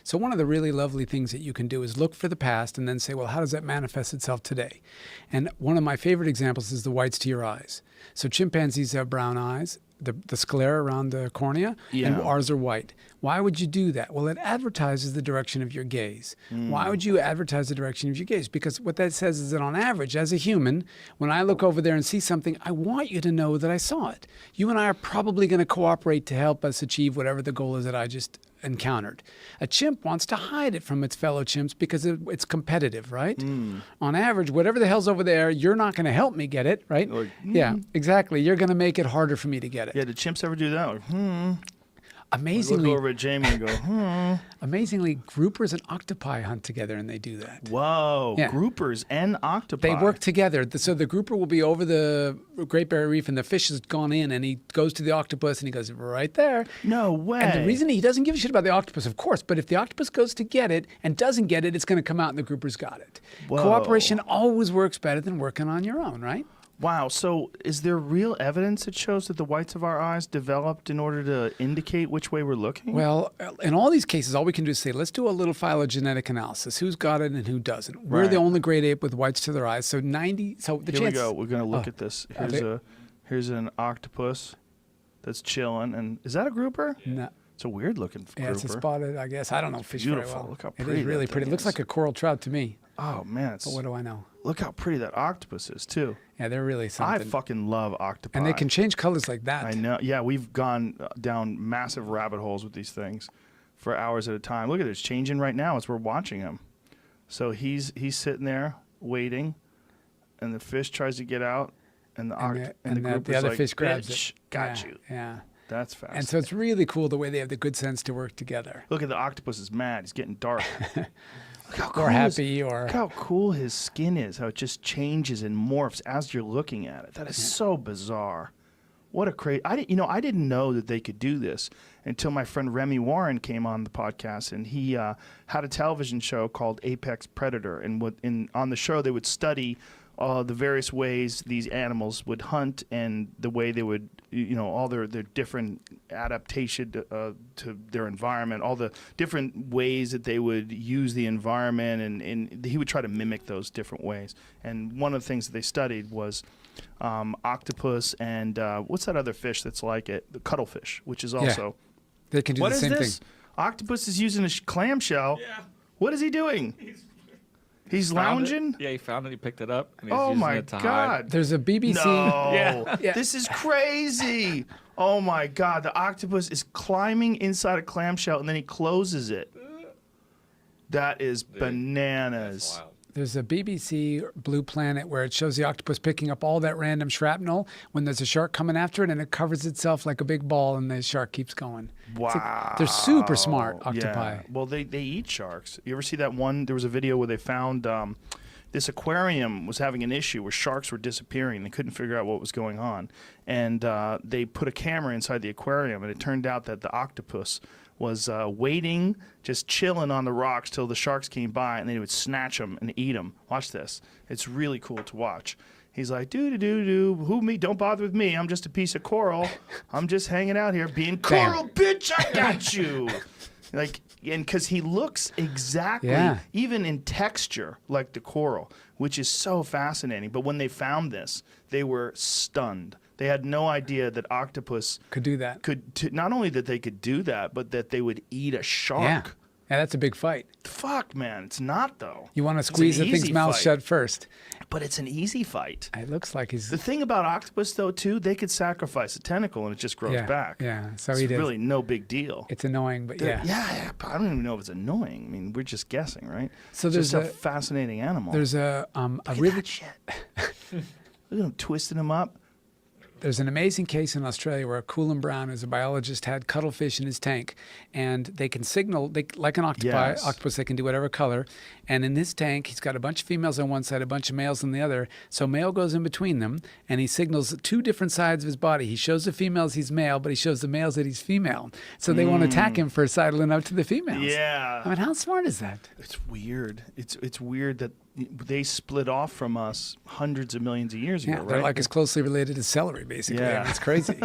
So one of the really lovely things that you can do is look for the past and then say, well, how does that manifest itself today? And one of my favorite examples is the whites to your eyes. So chimpanzees have brown eyes, the sclera around the cornea, and ours are white. Why would you do that? Well, it advertises the direction of your gaze. Why would you advertise the direction of your gaze? Because what that says is that on average, as a human, when I look over there and see something, I want you to know that I saw it. You and I are probably going to cooperate to help us achieve whatever the goal is that I just encountered. A chimp wants to hide it from its fellow chimps because it's competitive, right? On average, whatever the hell's over there, you're not going to help me get it, right? Yeah, exactly. You're going to make it harder for me to get it. Yeah, did chimps ever do that? Like, Amazingly, look over at Jamie and go, Amazingly, groupers and octopi hunt together, and they do that. Whoa, Yeah. groupers and octopi. They work together. So the grouper will be over the Great Barrier Reef, and the fish has gone in, and he goes to the octopus, and he goes, right there. No way. And the reason he doesn't give a shit about the octopus, of course, but if the octopus goes to get it and doesn't get it, it's going to come out, and the grouper's got it. Whoa. Cooperation always works better than working on your own, right? Wow. So is there real evidence that shows that the whites of our eyes developed in order to indicate which way we're looking? Well, in all these cases, all we can do is say, let's do a little phylogenetic analysis. Who's got it and who doesn't? We're the only great ape with whites to their eyes. So Here we go. We're going to look at this. Here's an octopus that's chilling. And is that a grouper? No. It's a weird looking grouper. Yeah, it's a spotted, I guess. I don't know fish very beautiful. well. Look how It pretty is really that pretty. thing It looks is. like a coral trout to me. Oh, man. But what do I know? Look how pretty that octopus is, too. Yeah, they're really something. I fucking love octopi. And they can change colors like that. I know. Yeah, we've gone down massive rabbit holes with these things for hours at a time. Look at it. It's changing right now as we're watching him. So he's sitting there waiting, and the fish tries to get out, and the the other like, fish grabs "Bitch, it. got Yeah, you." Yeah. That's fast. And so it's really cool the way they have the good sense to work together. Look at the octopus is mad. He's getting dark. Look how cool Or happy, look how cool his skin is. How it just changes and morphs as you're looking at it. That is so bizarre. What a crazy! I didn't know that they could do this until my friend Remy Warren came on the podcast, and he had a television show called Apex Predator, and on the show they would study the various ways these animals would hunt and the way they would, all their different adaptation to their environment, all the different ways that they would use the environment, and he would try to mimic those different ways. And one of the things that they studied was octopus and what's that other fish that's like it? The cuttlefish, which is also... They can do the same thing. Octopus is using a clamshell. Yeah. What is he doing? He's lounging? Yeah, he found it. He picked it up. And he's Oh using my it to God. hide. There's a BBC. No. Yeah. This is crazy. Oh my God. The octopus is climbing inside a clamshell and then he closes it. That is bananas. That's wild. There's a BBC Blue Planet where it shows the octopus picking up all that random shrapnel when there's a shark coming after it, and it covers itself like a big ball, and the shark keeps going. Wow. They're super smart, octopi. Yeah. Well, they eat sharks. You ever see that one? There was a video where they found this aquarium was having an issue where sharks were disappearing. They couldn't figure out what was going on. And they put a camera inside the aquarium, and it turned out that the octopus was waiting, just chilling on the rocks till the sharks came by, and they would snatch them and eat them. Watch this. It's really cool to watch. He's like, who me? Don't bother with me. I'm just a piece of coral. I'm just hanging out here being coral, bitch. I got you. Like, and because he looks exactly, even in texture, like the coral, which is so fascinating. But when they found this, they were stunned. They had no idea that octopus Could do that. Not only that they could do that, but that they would eat a shark. Yeah. Yeah, that's a big fight. Fuck, man. It's not, though. You want to squeeze the thing's mouth shut first. But it's an easy fight. It looks like he's... The thing about octopus, though, too, they could sacrifice a tentacle and it just grows back. Yeah, so it's he did. really no big deal. It's annoying, but yeah. Yeah, but I don't even know if it's annoying. I mean, we're just guessing, right? So it's there's just a fascinating animal. There's a Look really... at that shit. Look at him twisting him up. There's an amazing case in Australia where Coolin Brown, who's a biologist, had cuttlefish in his tank, and they can signal, like an octopus, they can do whatever color. And in this tank, he's got a bunch of females on one side, a bunch of males on the other. So male goes in between them, and he signals two different sides of his body. He shows the females he's male, but he shows the males that he's female. So they won't attack him for sidling up to the females. Yeah. I mean, how smart is that? It's weird. It's weird that they split off from us hundreds of millions of years ago, right? They're like as closely related as celery, basically. Yeah. I mean, it's crazy.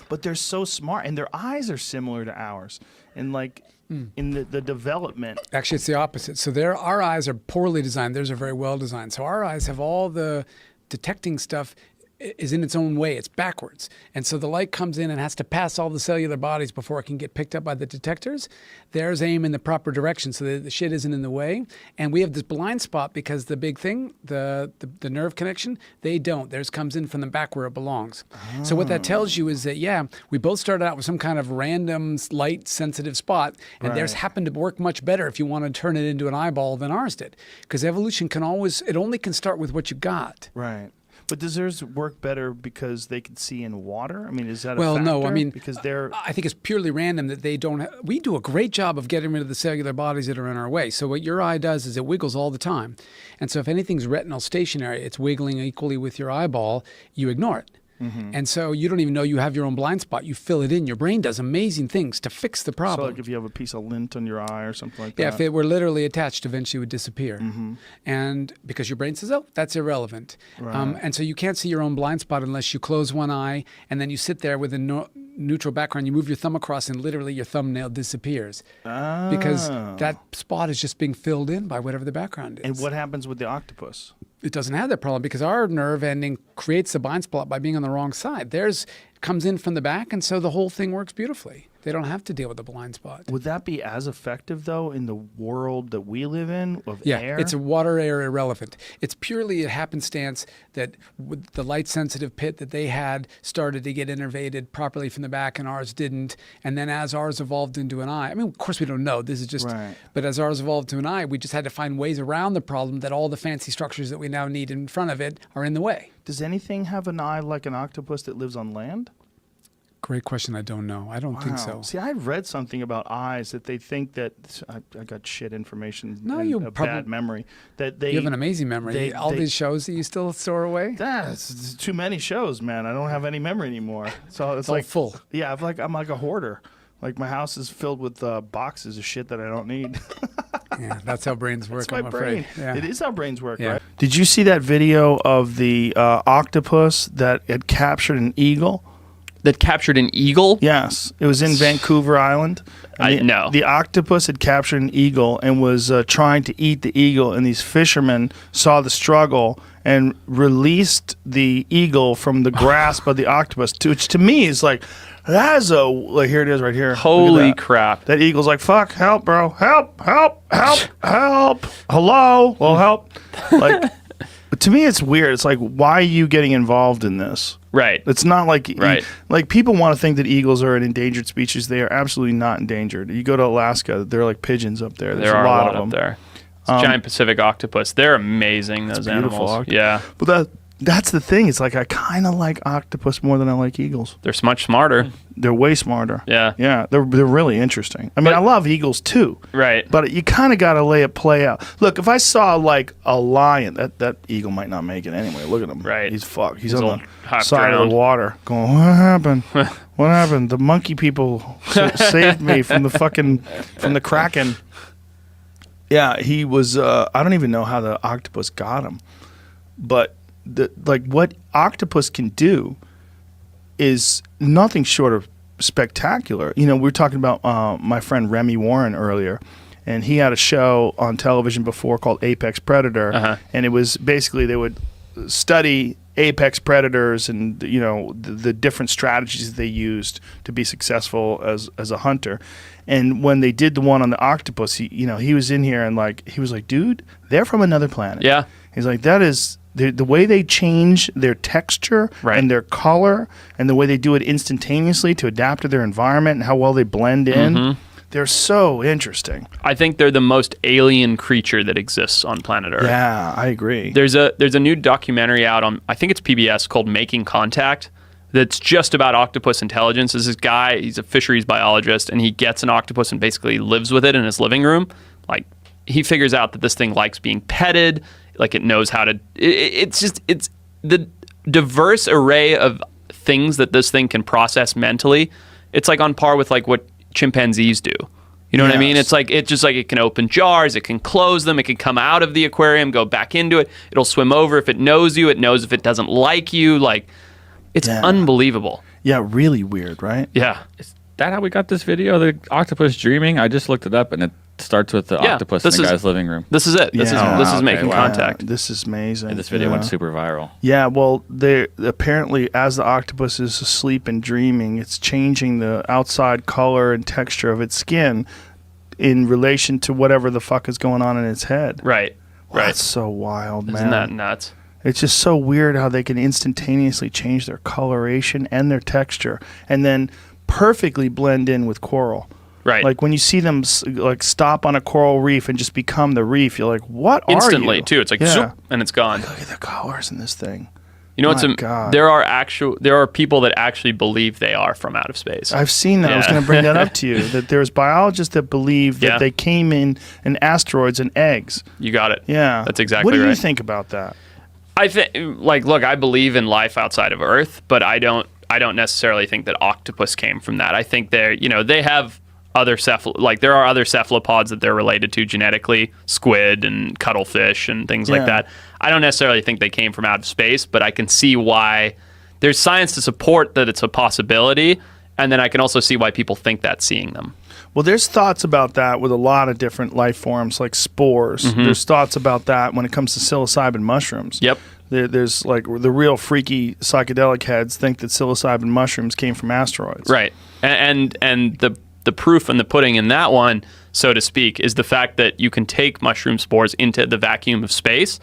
But they're so smart, and their eyes are similar to ours. And like in the development. Actually, it's the opposite. So our eyes are poorly designed. Theirs are very well designed. So our eyes have all the detecting stuff is in its own way. It's backwards. And so the light comes in and has to pass all the cellular bodies before it can get picked up by the detectors. Theirs aim in the proper direction so that the shit isn't in the way. And we have this blind spot because the big thing, the nerve connection, they don't. Theirs comes in from the back where it belongs. Oh. So what that tells you is that, yeah, we both started out with some kind of random light sensitive spot, and theirs happened to work much better if you want to turn it into an eyeball than ours did. Because evolution it only can start with what you got. Right. But does theirs work better because they can see in water? I mean, is that a factor? factor? No. I mean, because they're... I think it's purely random that they don't... We do a great job of getting rid of the cellular bodies that are in our way. So what your eye does is it wiggles all the time. And so if anything's retinal stationary, it's wiggling equally with your eyeball, you ignore it. Mm-hmm. And so you don't even know you have your own blind spot. You fill it in. Your brain does amazing things to fix the problem. So like if you have a piece of lint on your eye or something like that. Yeah, if it were literally attached, eventually it would disappear. Mm-hmm. And because your brain says, oh, that's irrelevant. Right. And so you can't see your own blind spot unless you close one eye and then you sit there with a neutral background. You move your thumb across and literally your thumbnail disappears. Oh. Because that spot is just being filled in by whatever the background is. And what happens with the octopus? It doesn't have that problem because our nerve ending creates the blind spot by being on the wrong side. Theirs comes in from the back, and so the whole thing works beautifully. They don't have to deal with the blind spot. Would that be as effective, though, in the world that we live in of air? Yeah, it's a water air irrelevant. It's purely a happenstance that with the light-sensitive pit that they had started to get innervated properly from the back, and ours didn't. And then as ours evolved into an eye, I mean, of course we don't know. This is just, but as ours evolved to an eye, we just had to find ways around the problem that all the fancy structures that we now need in front of it are in the way. Does anything have an eye like an octopus that lives on land? Great question. I don't know. I don't think so. See, I read something about eyes that they think that I got shit information. No, and you a bad memory. That they you have an amazing memory. All these shows that you still store away. That's too many shows, man. I don't have any memory anymore. So it's all like full. Yeah, I'm like a hoarder. Like my house is filled with boxes of shit that I don't need. Yeah, that's how brains work. That's my brain. Yeah. It is how brains work, right? Did you see that video of the octopus that had captured an eagle? That captured an eagle? Yes. It was in Vancouver Island. No. The octopus had captured an eagle and was trying to eat the eagle, and these fishermen saw the struggle and released the eagle from the grasp of the octopus, which to me is like, that is like, here it is right here. Holy crap. That eagle's like, fuck, help, bro. Help, help, help, help. Hello? Well, help. Like, to me, it's weird. It's like, why are you getting involved in this? Right. It's not like like people want to think that eagles are an endangered species. They are absolutely not endangered. You go to Alaska, they're like pigeons up there. There's there are a lot of up them. There. Giant Pacific octopus. They're amazing, those animals. Yeah. But that's the thing. It's like I kind of like octopus more than I like eagles. They're much smarter. They're way smarter. Yeah. Yeah. They're really interesting. I mean, I love eagles too. Right. But you kind of got to lay it play out. Look, if I saw like a lion, that eagle might not make it anyway. Look at him. Right. He's fucked. He's on the side drowned. of the water going, what happened? What happened? The monkey people saved me from the kraken. Yeah, he was, I don't even know how the octopus got him. But what octopus can do is nothing short of spectacular. You know, we were talking about my friend Remy Warren earlier, and he had a show on television before called Apex Predator, and it was basically they would study apex predators and the different strategies they used to be successful as a hunter. And when they did the one on the octopus, he was in here and he was like, dude, they're from another planet. Yeah. He's like, that is the way they change their texture and their color and the way they do it instantaneously to adapt to their environment and how well they blend in. Mm-hmm. They're so interesting. I think they're the most alien creature that exists on planet Earth. Yeah, I agree. There's a new documentary out on, I think it's PBS, called Making Contact, that's just about octopus intelligence. There's this guy, he's a fisheries biologist, and he gets an octopus and basically lives with it in his living room. Like, he figures out that this thing likes being petted, like it knows how to, it's the diverse array of things that this thing can process mentally. It's like on par with like what chimpanzees do. You know what I mean? It's like it can open jars, it can close them, it can come out of the aquarium, go back into it. It'll swim over if it knows you, it knows if it doesn't like you. Like, it's unbelievable. Yeah, really weird, right? Yeah. that how we got this video? The octopus dreaming? I just looked it up, and it starts with the octopus in the guy's living room. This is it. This is making contact. This is amazing. And this video went super viral. Yeah, well, they apparently, as the octopus is asleep and dreaming, it's changing the outside color and texture of its skin in relation to whatever the fuck is going on in its head. Right. Right. That's so wild, man. Isn't that nuts? It's just so weird how they can instantaneously change their coloration and their texture, and then perfectly blend in with coral. Right. Like when you see them like stop on a coral reef and just become the reef, you're like, what Instantly, are you? too. It's like, zoop, and it's gone. Look at the colors in this thing. You know, God. there are people that actually believe they are from out of space. I've seen that. I was going to bring that up to you, that there's biologists that believe that they came in asteroids and eggs. You got it. Yeah. That's exactly right. What do you right. think about that? I think, like, look, I believe in life outside of Earth, but I don't necessarily think that octopus came from that. I think they have other there are other cephalopods that they're related to genetically, squid and cuttlefish and things like that. I don't necessarily think they came from out of space, but I can see why there's science to support that it's a possibility, and then I can also see why people think that seeing them. Well, there's thoughts about that with a lot of different life forms, like spores. Mm-hmm. There's thoughts about that when it comes to psilocybin mushrooms. Yep. There's like the real freaky psychedelic heads think that psilocybin mushrooms came from asteroids. Right. And the proof and the pudding in that one, so to speak, is the fact that you can take mushroom spores into the vacuum of space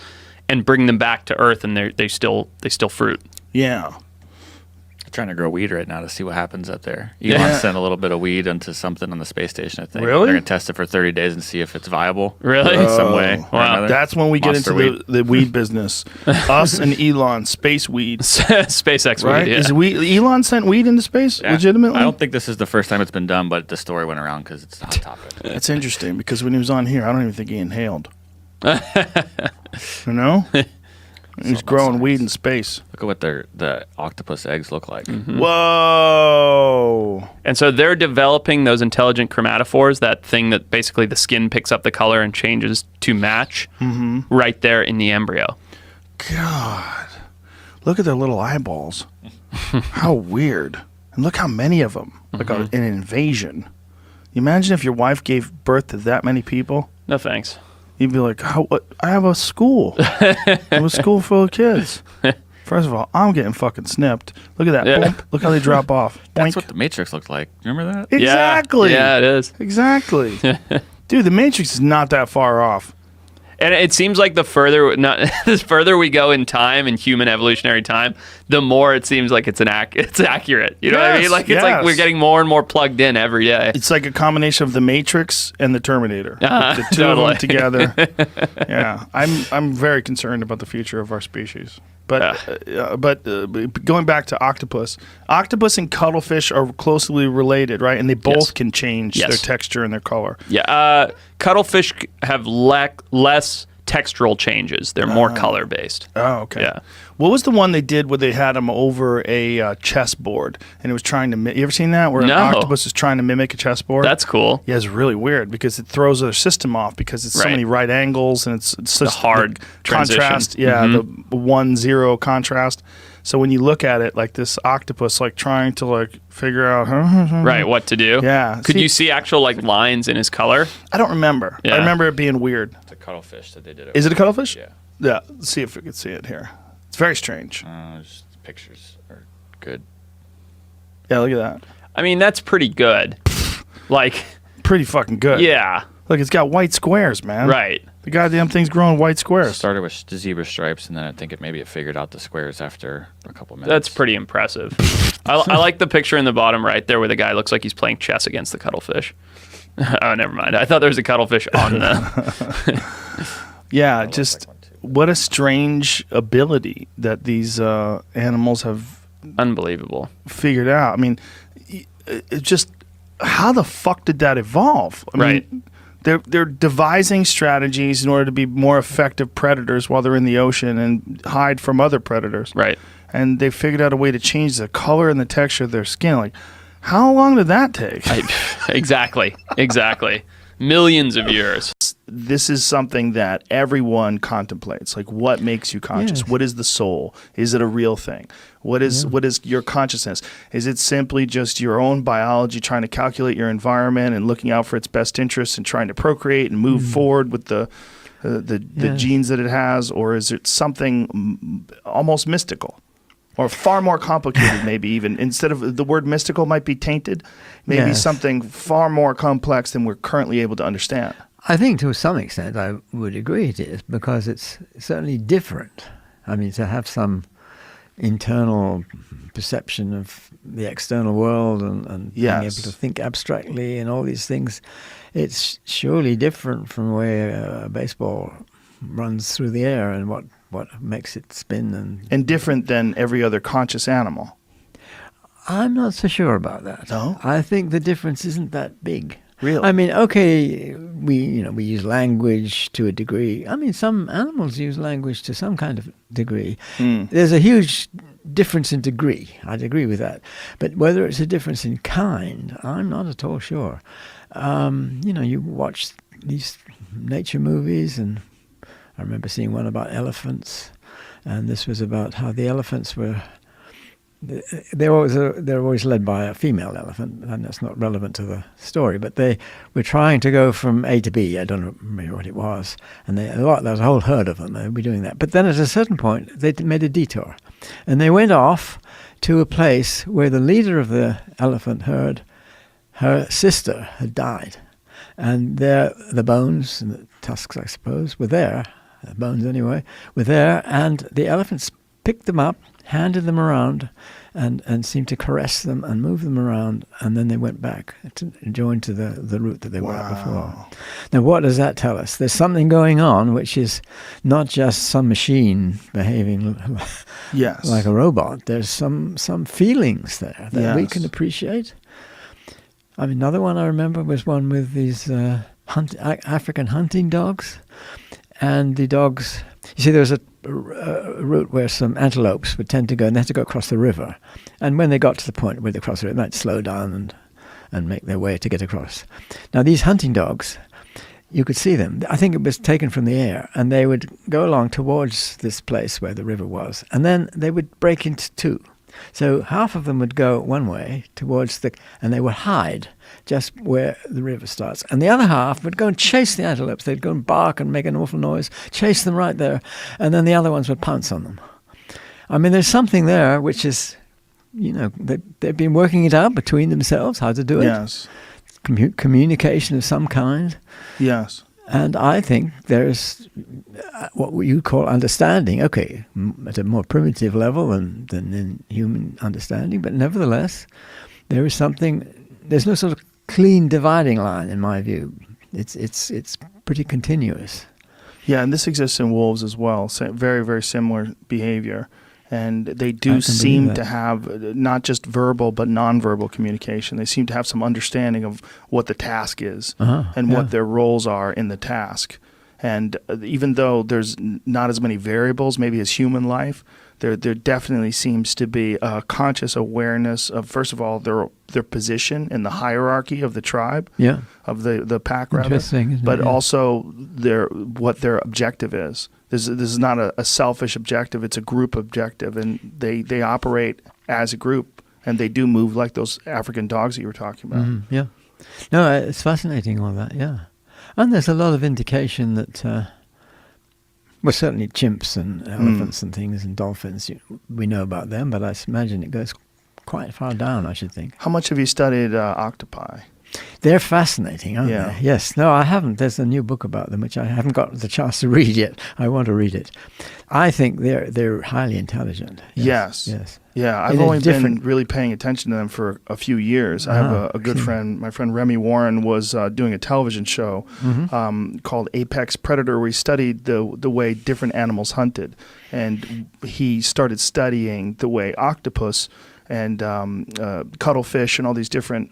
and bring them back to Earth, and they still fruit. Yeah. I'm trying to grow weed right now to see what happens up there. Elon sent a little bit of weed into something on the space station, I think. Really? They're going to test it for 30 days and see if it's viable. Really? In some way. or Wow. another. That's when we get Monster into weed. the weed business. Us and Elon, space weed. SpaceX Right? weed, yeah. Elon sent weed into space? Yeah. Legitimately? I don't think this is the first time it's been done, but the story went around because it's a hot topic. That's interesting because when he was on here, I don't even think he inhaled. You know? He's growing weed in space. Look at what the octopus eggs look like. Mm-hmm. Whoa. And so they're developing those intelligent chromatophores, that thing that basically the skin picks up the color and changes to match right there in the embryo. God. Look at their little eyeballs. How weird. And look how many of them. Like an invasion. You imagine if your wife gave birth to that many people? No thanks. You'd be like, what? I have a school. I have a school full of kids. First of all, I'm getting fucking snipped. Look at that. Yeah. Boink. Look how they drop off. That's Boink. what the Matrix looked like. Remember that? Exactly. Yeah, it is. Exactly. Dude, the Matrix is not that far off. And it seems like the further we go in time, in human evolutionary time, the more it seems like it's accurate. You know what I mean? Yes, Like it's like we're yes. getting more and more plugged in every day. It's like a combination of the Matrix and the Terminator. The two of them together. Yeah, I'm very concerned about the future of our species. But going back to octopus and cuttlefish are closely related, right? And they both can change their texture and their color. Yeah, cuttlefish have less textural changes. They're more color based. Oh, okay. Yeah. What was the one they did where they had them over a chessboard and it was trying to? You ever seen that where an octopus is trying to mimic a chessboard? That's cool. Yeah, it's really weird because it throws their system off because it's so many right angles and it's such hard contrast. transition. Yeah, the 1-0 contrast. So when you look at it, like this octopus, like trying to like figure out, Right, what to do. Yeah. Could you see actual like lines in his color? I don't remember. Yeah. I remember it being weird. It's a cuttlefish that they did it. Is it a cuttlefish? Yeah. Yeah. Let's see if we can see it here. It's very strange. Just the pictures are good. Yeah, look at that. I mean, that's pretty good. Like, Pretty fucking good. yeah, Look, it's got white squares, man. right. The goddamn thing's growing white squares. Started with the zebra stripes, and then I think it figured out the squares after a couple minutes. That's pretty impressive. I like the picture in the bottom right there where the guy looks like he's playing chess against the cuttlefish. Oh, never mind. I thought there was a cuttlefish on the... Yeah, just what a strange ability that these animals have Unbelievable. figured out. I mean, it just how the fuck did that evolve? I Right. mean, they're devising strategies in order to be more effective predators while they're in the ocean and hide from other predators. Right. And they figured out a way to change the color and the texture of their skin. Like, how long did that take? Exactly. millions of years. This is something that everyone contemplates. Like, what makes you conscious? Yes. What is the soul? Is it a real thing? What is your consciousness? Is it simply just your own biology trying to calculate your environment and looking out for its best interests and trying to procreate and move forward with the genes that it has? Or is it something almost mystical? Or far more complicated, maybe even. Instead of the word mystical might be tainted, maybe something far more complex than we're currently able to understand. I think to some extent I would agree it is, because it's certainly different. I mean, to have some internal perception of the external world and being able to think abstractly and all these things, it's surely different from the way a baseball runs through the air and what makes it spin. And different than every other conscious animal. I'm not so sure about that. No? I think the difference isn't that big. Really? I mean, okay, we use language to a degree. I mean, some animals use language to some kind of degree. There's a huge difference in degree. I'd agree with that. But whether it's a difference in kind, I'm not at all sure. You watch these nature movies, and I remember seeing one about elephants, and this was about how the elephants were. They're always led by a female elephant, and that's not relevant to the story. But they were trying to go from A to B. I don't remember what it was, and there was a whole herd of them. They would be doing that. But then at a certain point, they made a detour, and they went off to a place where the leader of the elephant herd, her sister, had died, and there the bones and the tusks, I suppose, were there. The bones, anyway, were there, and the elephants picked them up, handed them around, and seemed to caress them and move them around, and then they went back to join to the route that they were at before. Now, what does that tell us? There's something going on which is not just some machine behaving like a robot. There's some feelings there that we can appreciate. I mean, another one I remember was one with these African hunting dogs, and the dogs. You see, there was a route where some antelopes would tend to go, and they had to go across the river. And when they got to the point where they crossed the river, they might slow down and make their way to get across. Now, these hunting dogs, you could see them. I think it was taken from the air, and they would go along towards this place where the river was, and then they would break into two. So half of them would go one way towards and they would hide just where the river starts. And the other half would go and chase the antelopes. They'd go and bark and make an awful noise, chase them right there. And then the other ones would pounce on them. I mean, there's something there which is, they've been working it out between themselves, how to do it. Yes. Communication of some kind. Yes. And I think there's what you call understanding, okay, at a more primitive level than in human understanding, but nevertheless, there's no sort of clean dividing line in my view. It's pretty continuous. Yeah, and this exists in wolves as well. So very, very similar behavior. And they do seem to have not just verbal but nonverbal communication. They seem to have some understanding of what the task is and what their roles are in the task. And even though there's not as many variables maybe as human life, there definitely seems to be a conscious awareness of, first of all, their position in the hierarchy of the tribe, of the pack, rather, but also what their objective is. This is not a selfish objective; it's a group objective, and they operate as a group, and they do move like those African dogs that you were talking about. Yeah, no, it's fascinating all that. Yeah, and there's a lot of indication that. Well, certainly chimps and elephants and things and dolphins, we know about them, but I imagine it goes quite far down, I should think. How much have you studied octopi? They're fascinating, aren't they? Yes. No, I haven't. There's a new book about them, which I haven't got the chance to read yet. I want to read it. I think they're highly intelligent. Yes. Yeah, I've only been really paying attention to them for a few years. I have a good friend. My friend Remy Warren was doing a television show called Apex Predator, where he studied the way different animals hunted. And he started studying the way octopus and cuttlefish and all these different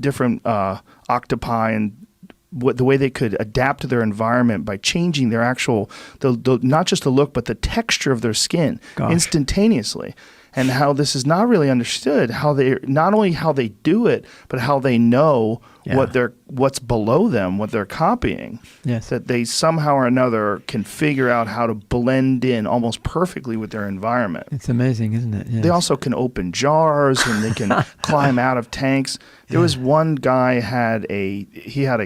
different octopi and the way they could adapt to their environment by changing their actual, not just the look, but the texture of their skin instantaneously. And how this is not really understood, not only how they do it, but how they know Yeah. what's below them, what they're copying. Yes. That they somehow or another can figure out how to blend in almost perfectly with their environment. It's amazing, isn't it? Yes. They also can open jars and they can climb out of tanks. There was one guy had a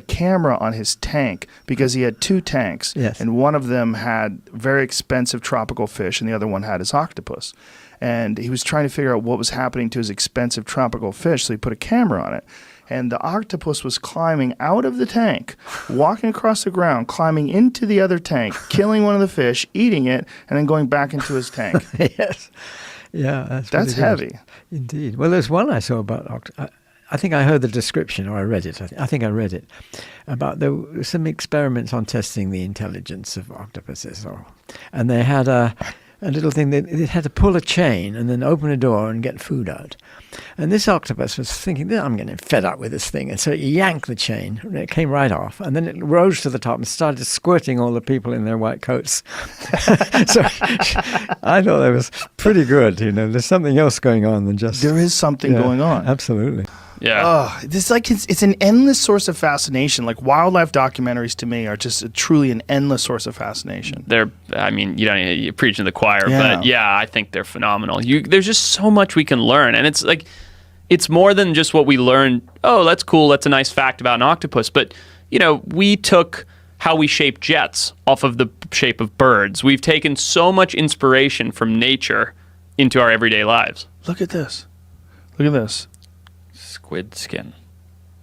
camera on his tank because he had 2 tanks. Yes. And one of them had very expensive tropical fish and the other one had his octopus. And he was trying to figure out what was happening to his expensive tropical fish, so he put a camera on it. And the octopus was climbing out of the tank, walking across the ground, climbing into the other tank, killing one of the fish, eating it, and then going back into his tank. Yes. Yeah, That's pretty good. heavy. Indeed. Well, there's one I saw about I think I heard the description, or I read it. I think I read it about there were some experiments on testing the intelligence of octopuses, and they had a little thing that it had to pull a chain and then open a door and get food out. And this octopus was thinking, I'm getting fed up with this thing. And so it yanked the chain, and it came right off. And then it rose to the top and started squirting all the people in their white coats. So I thought that was pretty good. There's something else going on than just... There is something going on. Absolutely. Yeah. It's an endless source of fascination. Like wildlife documentaries to me are just truly an endless source of fascination. You're preaching to the choir, Yeah. but yeah, I think they're phenomenal. There's just so much we can learn, and it's more than just what we learn. Oh, that's cool. That's a nice fact about an octopus. But we took how we shape jets off of the shape of birds. We've taken so much inspiration from nature into our everyday lives. Look at this. Look at this. Squid skin.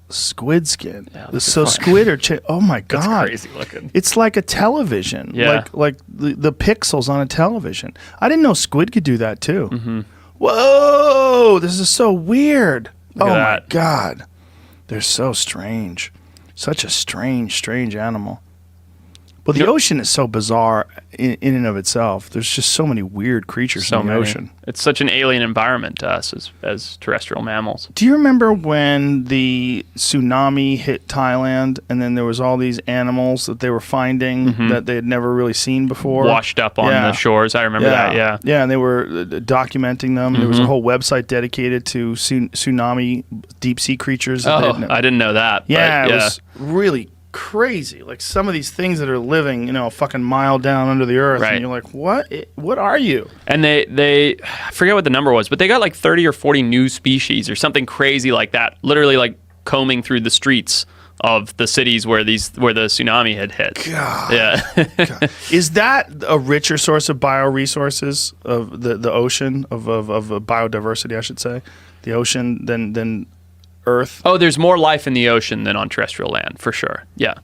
Squid skin. Yeah, So squid are... oh my That's God. crazy looking. It's like a television. Yeah. Like the pixels on a television. I didn't know squid could do that too. Mm-hmm. Whoa! This is so weird. Look at my that. God. They're so strange. Such a strange animal. Well, the ocean is so bizarre in and of itself. There's just so many weird creatures in the ocean. It's such an alien environment to us as terrestrial mammals. Do you remember when the tsunami hit Thailand and then there was all these animals that they were finding that they had never really seen before? Washed up on the shores. I remember that, yeah. Yeah, and they were documenting them. There was a whole website dedicated to tsunami deep sea creatures. Oh, I didn't know that. Yeah, but it was really crazy. Like some of these things that are living, a fucking mile down under the earth, Right. and you're like, what are you? And they I forget what the number was, but they got like 30 or 40 new species or something crazy like that, literally like combing through the streets of the cities where the tsunami had hit. God. Yeah. God. Is that a richer source of bioresources of the ocean of biodiversity, I should say, the ocean than Earth? Oh, there's more life in the ocean than on terrestrial land, for sure. Yeah.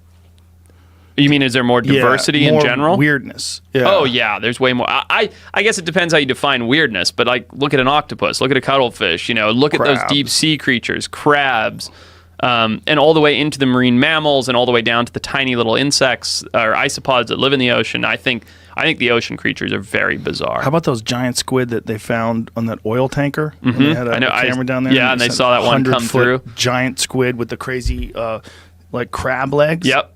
You mean, is there more diversity more in general? Weirdness. Yeah. Oh, yeah, there's way more. I guess it depends how you define weirdness, but like, look at an octopus, look at a cuttlefish, look at those Crabs. deep sea creatures, crabs, and all the way into the marine mammals and all the way down to the tiny little insects or isopods that live in the ocean. I think the ocean creatures are very bizarre. How about those giant squid that they found on that oil tanker? When they had a camera down there. Yeah, and they saw that one come 100-foot through. Giant squid with the crazy, like crab legs. Yep.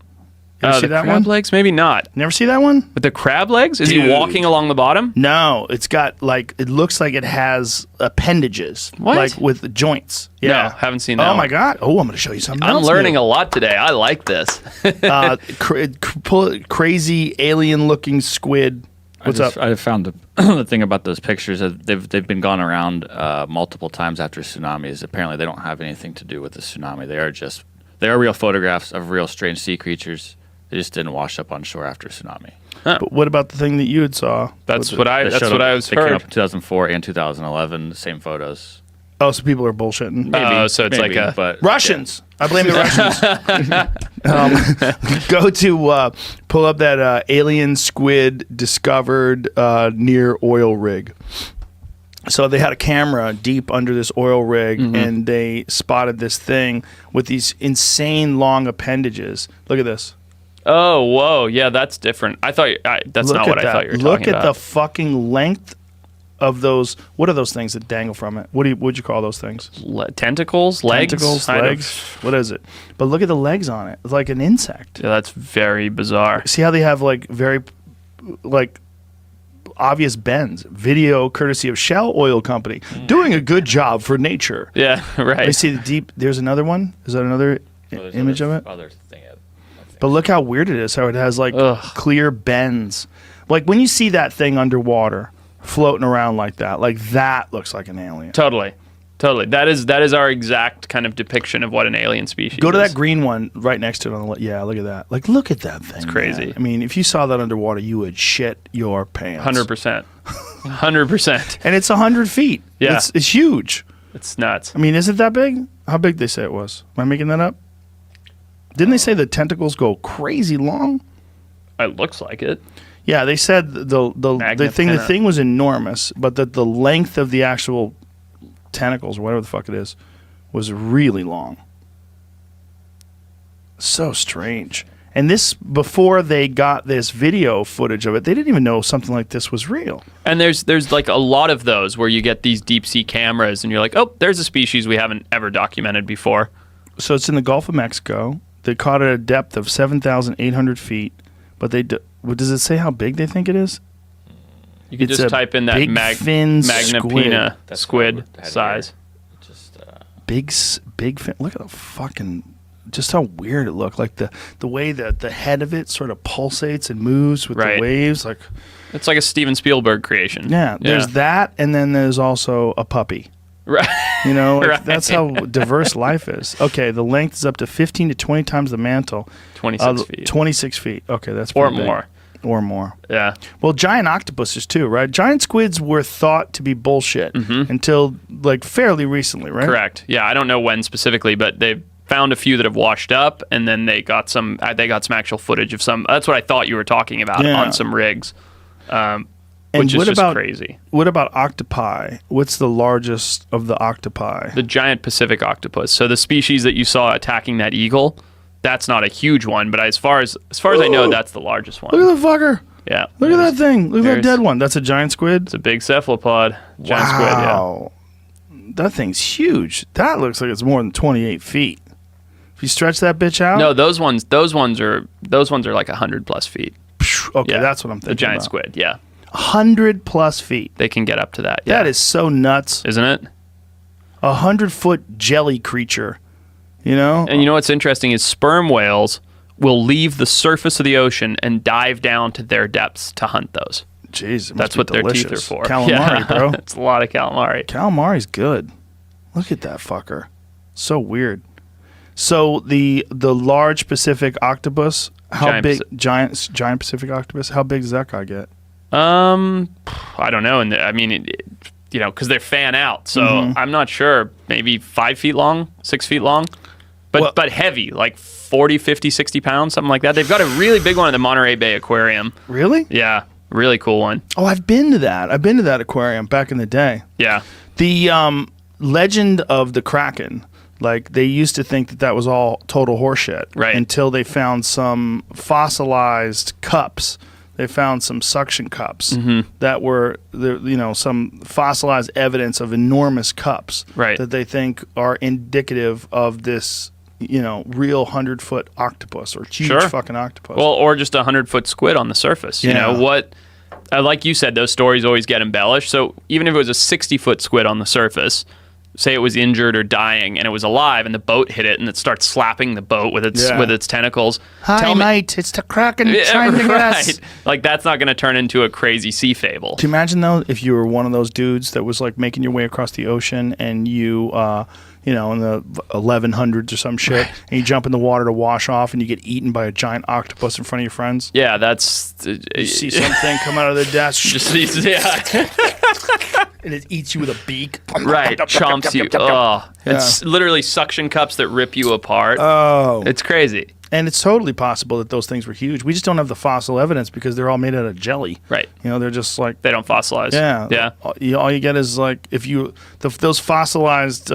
You ever see The that crab one? legs? Maybe not. Never see that one? With the crab legs? Is he Dude. walking along the bottom? No, it's got it looks like it has appendages. What? Like with joints. Yeah. No, haven't seen that Oh one. my God. Oh, I'm going to show you something I'm else. learning a lot today. I like this. Crazy alien looking squid. What's up? I found the thing about those pictures. They've been gone around multiple times after tsunamis. Apparently, they don't have anything to do with the tsunami. They are real photographs of real strange sea creatures. They just didn't wash up on shore after tsunami. But what about the thing that you had saw? That's what I was They came heard. up in 2004 and 2011. The same photos. Oh, so people are bullshitting. Oh, so it's like a- but Russians. I blame the Russians. Go to pull up that alien squid discovered near oil rig. So they had a camera deep under this oil rig, and they spotted this thing with these insane long appendages. Look at this. Oh, whoa. Yeah, that's different. That's not what I thought you were Look talking at about. the fucking length of those. What are those things that dangle from it? What'd you call those things? Tentacles? Legs? Tentacles, I don't- legs. What is it? But look at the legs on it. It's like an insect. Yeah, that's very bizarre. See how they have very obvious bends. Video courtesy of Shell Oil Company. Doing a good job for nature. Yeah, I right. see the deep. There's another one. Is that another image of it. Other thing. But look how weird it is. How it has like Ugh. clear bends. Like when you see that thing underwater floating around like that looks like an alien. Totally. That is our exact kind of depiction of what an alien species Go to is. that green one right next to it. On the yeah, look at that. Like, look at that thing. It's crazy. Man. I mean, if you saw that underwater, you would shit your pants. 100%. 100%. And it's 100 feet. Yeah. It's huge. It's nuts. I mean, is it that big? How big they say it was? Am I making that up? Didn't they say the tentacles go crazy long? It looks like it. Yeah, they said the thing was enormous, but that the length of the actual tentacles or whatever the fuck it is was really long. So strange. And this, before they got this video footage of it, they didn't even know something like this was real. And there's like a lot of those where you get these deep sea cameras and you're like, oh, there's a species we haven't ever documented before. So it's in the Gulf of Mexico. They caught it at a depth of 7,800 feet. But does it say how big they think it is? You can It's just a type in that big fin Magna squid. Pena That's squid what I had size. here. Just Big fin. Look at the fucking, just how weird it looked. Like the way that the head of it sort of pulsates and moves with Right. the waves. Like, It's like a Steven Spielberg creation. yeah, there's that, and then there's also a puppy. Right. You know, like, Right. that's how diverse life is. Okay, the length is up to 15 to 20 times the mantle. 26 feet. 26 feet. Okay, that's Or pretty big. more. Or more. Yeah. Well, giant octopuses too, right? Giant squids were thought to be bullshit until like fairly recently, right? Correct. Yeah, I don't know when specifically, but they've found a few that have washed up, and then they got some actual footage of some. That's what I thought you were talking about Yeah. on some rigs, And which is what just about crazy. What about octopi? What's the largest of the octopi? The giant Pacific octopus. So the species that you saw attacking that eagle, that's not a huge one, but as far as I know, that's the largest one. Look at the fucker. Yeah. Look at that thing. Look at that there's- dead one. That's a giant squid. It's a big cephalopod. Giant squid, yeah. Wow. That thing's huge. That looks like it's more than 28 feet. If you stretch that bitch out. No, those ones are like 100+ feet. Okay, Yeah. that's what I'm The thinking. giant about. squid, yeah. 100+ feet. They can get up to that. Yeah. That is so nuts. Isn't it? 100-foot jelly creature. You know? And you know what's interesting is sperm whales will leave the surface of the ocean and dive down to their depths to hunt those. Jeez, it must That's be what their teeth delicious. are for. Calamari, Yeah. bro. It's a lot of calamari. Calamari's good. Look at that fucker. So weird. So the large Pacific octopus, how Giant big? Paci- Giant Pacific octopus. How big does that guy get? I don't know. And I mean, because they're fan out, so I'm not sure. Maybe 5 feet long, 6 feet long, but heavy, like 40, 50, 60 pounds, something like that. They've got a really big one at the Monterey Bay Aquarium. Really? Yeah, really cool one. Oh, I've been to that. I've been to that aquarium back in the day. Yeah. The legend of the Kraken, like they used to think that was all total horseshit, Right. Until they found some fossilized cups. They found some suction cups that were, some fossilized evidence of enormous cups Right. that they think are indicative of this, real 100-foot octopus or huge Sure. fucking octopus. Well, or just a 100-foot squid on the surface. You know Yeah. what? Like you said, those stories always get embellished. So even if it was a 60-foot squid on the surface, say it was injured or dying and it was alive and the boat hit it and it starts slapping the boat with its tentacles. Hi, mate. It's the Kraken trying to get us. Right. Like that's not going to turn into a crazy sea fable. Do you imagine though if you were one of those dudes that was like making your way across the ocean and you, in the 1100s or some shit, and you jump in the water to wash off and you get eaten by a giant octopus in front of your friends? Yeah, that's You see something come out of the desk just these, yeah. and it eats you with a beak. Right, chomps you. Oh, it's literally suction cups that rip you apart. Oh. It's crazy. And it's totally possible that those things were huge. We just don't have the fossil evidence because they're all made out of jelly. Right. They're just like They don't fossilize. Yeah. Yeah. All you get is like if you those fossilized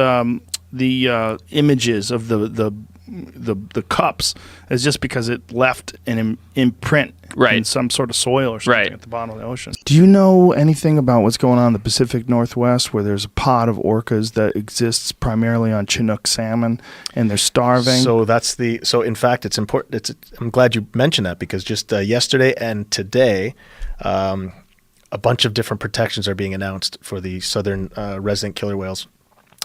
images of the cups is just because it left an imprint in some sort of soil or something at the bottom of the ocean. Do you know anything about what's going on in the Pacific Northwest where there's a pod of orcas that exists primarily on Chinook salmon and they're starving? So in fact, it's important. I'm glad you mentioned that because just yesterday and today, a bunch of different protections are being announced for the southern resident killer whales,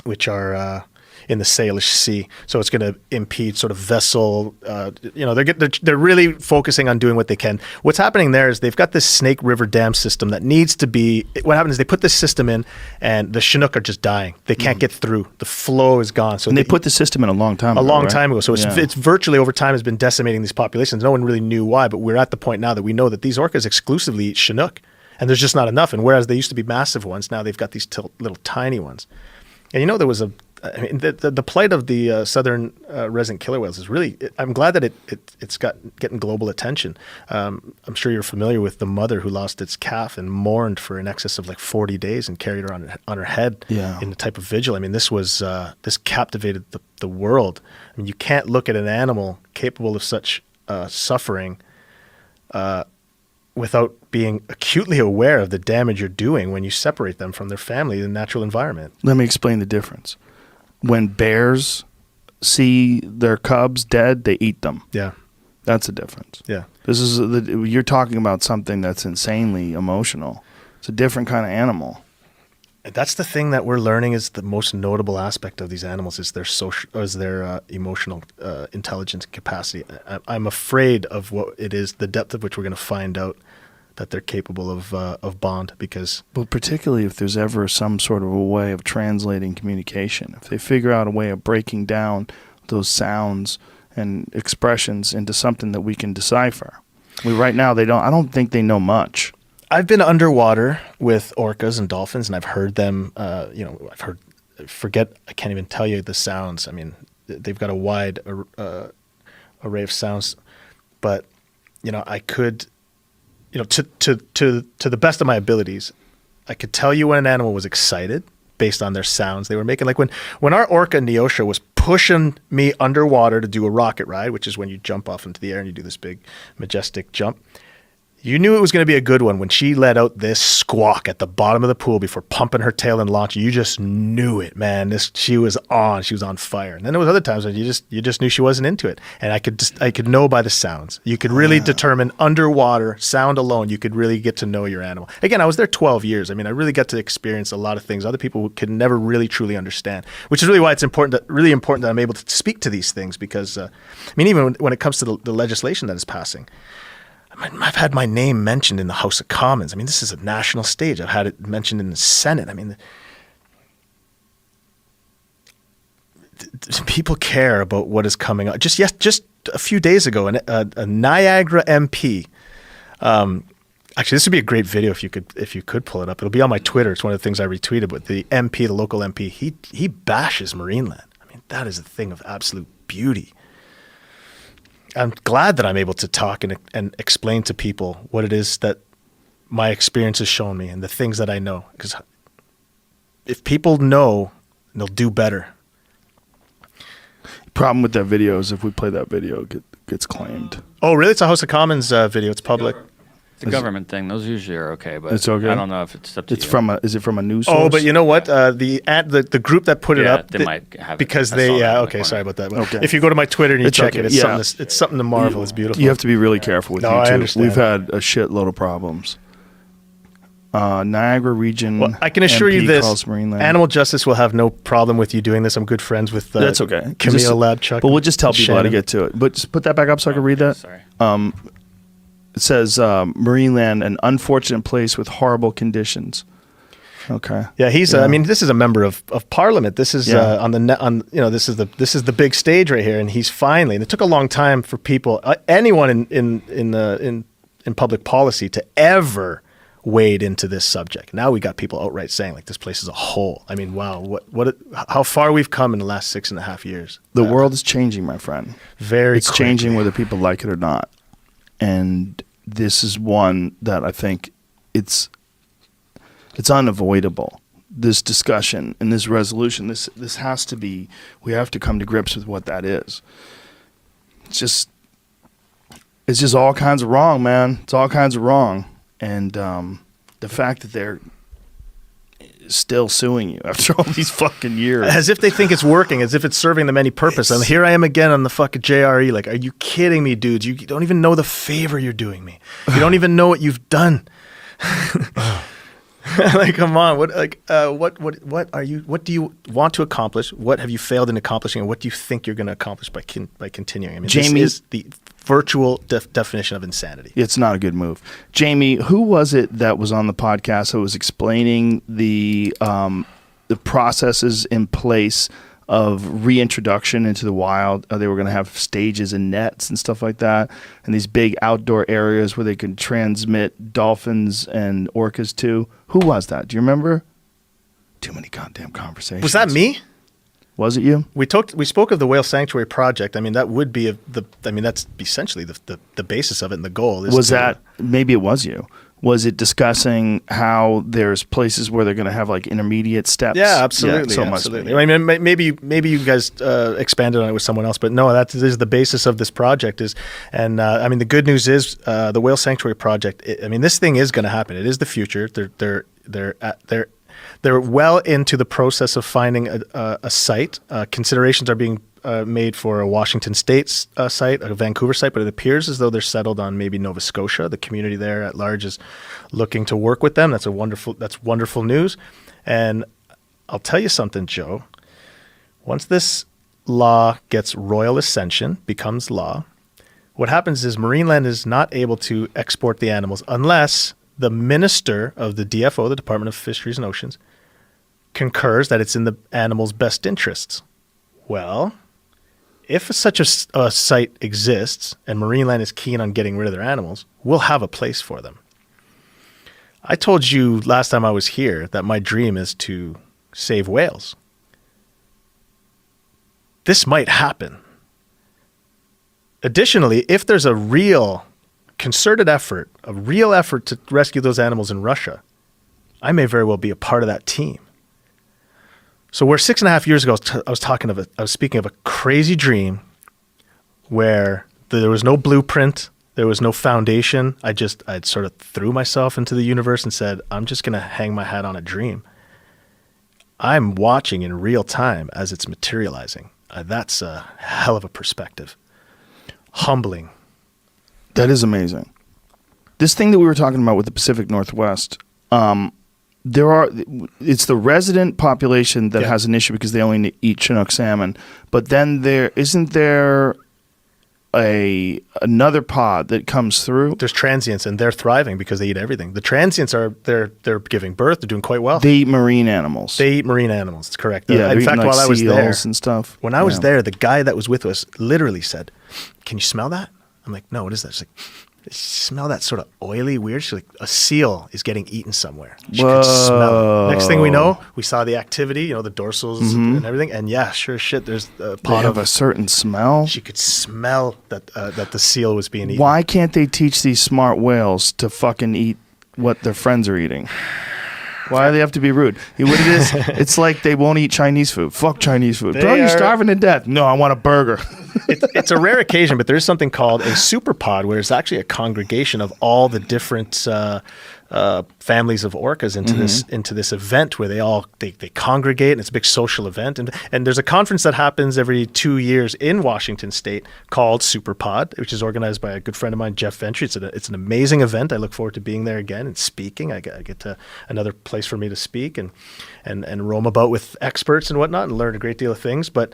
which are in the Salish Sea. So it's going to impede sort of vessel. They're really focusing on doing what they can. What's happening there is they've got this Snake River Dam system that needs to be. What happens is they put this system in, and the Chinook are just dying. They can't get through. The flow is gone. So they put the system in a long time ago. So it's virtually over time has been decimating these populations. No one really knew why, but we're at the point now that we know that these orcas exclusively eat Chinook, and there's just not enough. And whereas they used to be massive ones, now they've got these little tiny ones. And there was the plight of the southern resident killer whales is really. I'm glad that it's getting global attention. I'm sure you're familiar with the mother who lost its calf and mourned for in excess of like 40 days and carried her on her head in a type of vigil. I mean, this captivated the world. I mean, you can't look at an animal capable of such suffering without being acutely aware of the damage you're doing when you separate them from their family and natural environment. Let me explain the difference. When bears see their cubs dead, they eat them. Yeah. That's the difference. Yeah. You're talking about something that's insanely emotional. It's a different kind of animal. That's the thing that we're learning is the most notable aspect of these animals is their emotional intelligence capacity. I'm afraid of what it is, the depth of which we're going to find out that they're capable of bond because. But particularly if there's ever some sort of a way of translating communication, if they figure out a way of breaking down those sounds and expressions into something that we can decipher. Right now I don't think they know much. I've been underwater with orcas and dolphins, and I've heard them. I can't even tell you the sounds. I mean, they've got a wide array of sounds, but I could, to the best of my abilities, I could tell you when an animal was excited based on their sounds they were making. Like when our orca Neosha was pushing me underwater to do a rocket ride, which is when you jump off into the air and you do this big majestic jump. You knew it was going to be a good one when she let out this squawk at the bottom of the pool before pumping her tail and launching. You just knew it, man. She was on fire. And then there was other times when you just knew she wasn't into it. And I could know by the sounds. You could really determine underwater sound alone. You could really get to know your animal. Again, I was there 12 years. I mean, I really got to experience a lot of things other people could never really truly understand. Which is really why it's really important that I'm able to speak to these things because, even when it comes to the legislation that is passing. I've had my name mentioned in the House of Commons. I mean, this is a national stage. I've had it mentioned in the Senate. I mean, people care about what is coming up. Just a few days ago, a Niagara MP. Actually, this would be a great video if you could pull it up. It'll be on my Twitter. It's one of the things I retweeted. But the local MP, he bashes Marineland. I mean, that is a thing of absolute beauty. I'm glad that I'm able to talk and explain to people what it is that my experience has shown me and the things that I know. Because if people know, they'll do better. Problem with that video is if we play that video, it gets claimed. Oh, really? It's a House of Commons video. It's public. The government thing, those usually are okay, but it's okay. I don't know if it's up to you. Is it from a news source? Oh, but you know what? The group that put it up, they might have because it. Okay, sorry about that. Okay. If you go to my Twitter and you check it, it's something to marvel. It's beautiful. You have to be really careful with YouTube. I understand. We've had a shitload of problems. Niagara region. Well, I can assure MP you this: calls Marineland. Animal Justice will have no problem with you doing this. I'm good friends with that's okay. Camille Labchuk. But we'll just tell people how to Shannon. get to it. But just put that back up so I can read that. Sorry. It says Marineland, an unfortunate place with horrible conditions. Okay. Yeah, he's. This is a member of Parliament. This is this is the big stage right here, and he's finally. And it took a long time for people, anyone in public policy, to ever wade into this subject. Now we got people outright saying like this place is a hole. I mean, wow, how far we've come in the last 6.5 years. The world is changing, my friend. It's quickly. Changing whether people like it or not. And this is one that I think it's unavoidable. This discussion and this resolution, this has to be, we have to come to grips with what that is. It's just all kinds of wrong, man. It's all kinds of wrong. And the fact that they're still suing you after all these fucking years. As if they think it's working, as if it's serving them any purpose. And here I am again on the fucking JRE. Like, are you kidding me, dudes? You don't even know the favor you're doing me. You don't even know what you've done. Like, come on, what are you? What do you want to accomplish? What have you failed in accomplishing, and what do you think you're going to accomplish by continuing? I mean, Jamie, this is the virtual definition of insanity. It's not a good move. Jamie, who was it that was on the podcast that was explaining the processes in place of reintroduction into the wild? They were going to have stages and nets and stuff like that, and these big outdoor areas where they could transmit dolphins and orcas to. Who was that? Do you remember? Too many goddamn conversations. Was that me? Was it you? We spoke of the Whale Sanctuary Project. I mean, that would be that's essentially the basis of it and the goal. Maybe it was you. Was it discussing how there's places where they're going to have like intermediate steps? Yeah, absolutely. Yeah, absolutely. I mean, maybe you guys expanded on it with someone else, but no, that is the basis of this project. I mean, the good news is the Whale Sanctuary Project. I mean, this thing is going to happen. It is the future. They're well into the process of finding a site. Considerations are being made for a Washington State site, a Vancouver site, but it appears as though they're settled on maybe Nova Scotia. The community there at large is looking to work with them. That's wonderful news. And I'll tell you something, Joe. Once this law gets royal ascension, becomes law, what happens is Marineland is not able to export the animals unless the minister of the DFO, the Department of Fisheries and Oceans, concurs that it's in the animal's best interests. Well, if such a site exists and Marineland is keen on getting rid of their animals, we'll have a place for them. I told you last time I was here that my dream is to save whales. This might happen. Additionally, if there's a real concerted effort, a real effort to rescue those animals in Russia, I may very well be a part of that team. So where 6.5 years ago, I was speaking of a crazy dream where there was no blueprint, there was no foundation. I sort of threw myself into the universe and said, I'm just going to hang my hat on a dream. I'm watching in real time as it's materializing. That's a hell of a perspective. Humbling. That is amazing. This thing that we were talking about with the Pacific Northwest, it's the resident population that has an issue because they only eat Chinook salmon. But then isn't there another pod that comes through? There's transients, and they're thriving because they eat everything. The transients they're giving birth. They're doing quite well. They eat marine animals. It's correct. Yeah, in fact, like while I was there and stuff. When I was there, the guy that was with us literally said, "Can you smell that?" I'm like, "No, what is that?" She's like, "Smell that sort of oily, weird." She's like, "A seal is getting eaten somewhere." She could smell it. Next thing we know, we saw the activity, the dorsals and everything. And yeah, sure as shit, there's a pot of a certain smell. She could smell that the seal was being eaten. Why can't they teach these smart whales to fucking eat what their friends are eating? Why do they have to be rude? What it is, it's like they won't eat Chinese food. Fuck Chinese food. Bro, you're starving to death. No, I want a burger. It's a rare occasion, but there is something called a superpod, where it's actually a congregation of all the different families of orcas into this event where they congregate, and it's a big social event. And there's a conference that happens every 2 years in Washington State called Superpod, which is organized by a good friend of mine, Jeff Ventry. It's an amazing event. I look forward to being there again and speaking. I get to another place for me to speak and roam about with experts and whatnot and learn a great deal of things. But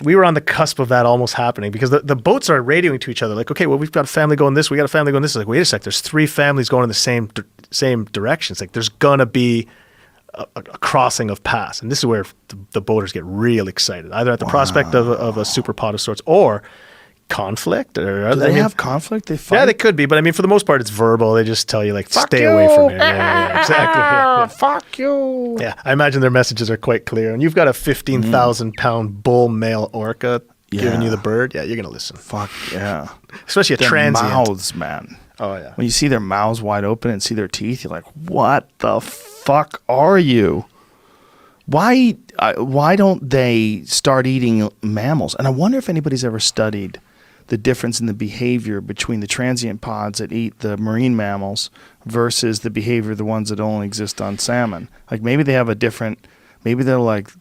we were on the cusp of that almost happening, because the boats are radioing to each other like, okay, well, we've got a family going this, we got a family going this. It's like, wait a sec, there's 3 families going in the same direction. It's like there's gonna be a crossing of paths, and this is where the boaters get real excited, either at the prospect of a super pod of sorts or conflict. Or do they have conflict? They fight? Yeah, they could be, but I mean, for the most part, it's verbal. They just tell you like, stay away from here. Yeah, exactly. Yeah. Fuck you. Yeah, I imagine their messages are quite clear. And you've got a 15,000-pound bull male orca giving you the bird. Yeah, you're gonna listen. Fuck yeah. Especially a transient. Mouths, man. Oh yeah. When you see their mouths wide open and see their teeth, you're like, what the fuck are you? Why don't they start eating mammals? And I wonder if anybody's ever studied the difference in the behavior between the transient pods that eat the marine mammals versus the behavior of the ones that only exist on salmon. Like maybe they have maybe they're like,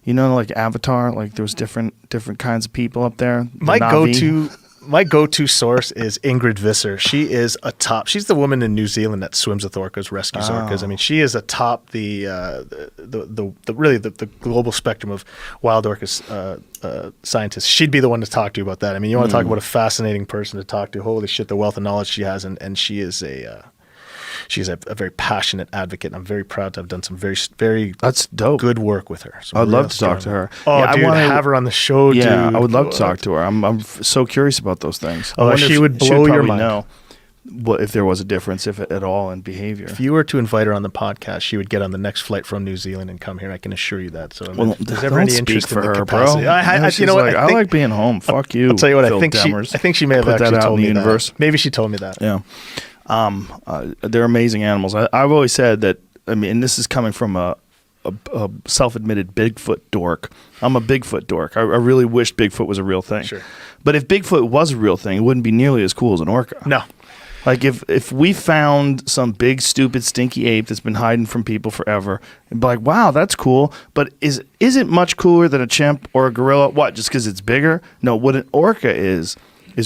like Avatar, like there was different kinds of people up there. My go-to my go-to source is Ingrid Visser. She is a top. She's the woman in New Zealand that swims with orcas, rescues orcas. I mean, she is atop the global spectrum of wild orcas scientists. She'd be the one to talk to you about that. I mean, you want to talk about a fascinating person to talk to. Holy shit, the wealth of knowledge she has, and she is she's a very passionate advocate, and I'm very proud to have done some very That's dope. good work with her. So I'd love to talk to her. Oh, Yeah, dude, I wanna have her on the show, Yeah, dude. I would love to talk to her. I'm so curious about those things. I Oh, wonder she if would blow your probably mind. know what if there was a difference, if at all, in behavior. If you were to invite her on the podcast, she would get on the next flight from New Zealand and come here. I can assure you that. So, Well, if there's don't ever any speak interest for in the her, capacity, bro. I She's you know what? like, I like being home. Fuck you. I'll tell you what. Phil I think she may have Put that actually out told in the me universe. that. Maybe she told me that. Yeah. They're amazing animals. I've always said that. I mean, and this is coming from a self-admitted Bigfoot dork. I'm a Bigfoot dork. I really wished Bigfoot was a real thing. Sure. But if Bigfoot was a real thing, it wouldn't be nearly as cool as an orca. No. Like if we found some big, stupid, stinky ape that's been hiding from people forever, and be like, wow, that's cool. But is it much cooler than a chimp or a gorilla? What? Just because it's bigger? No. What an orca is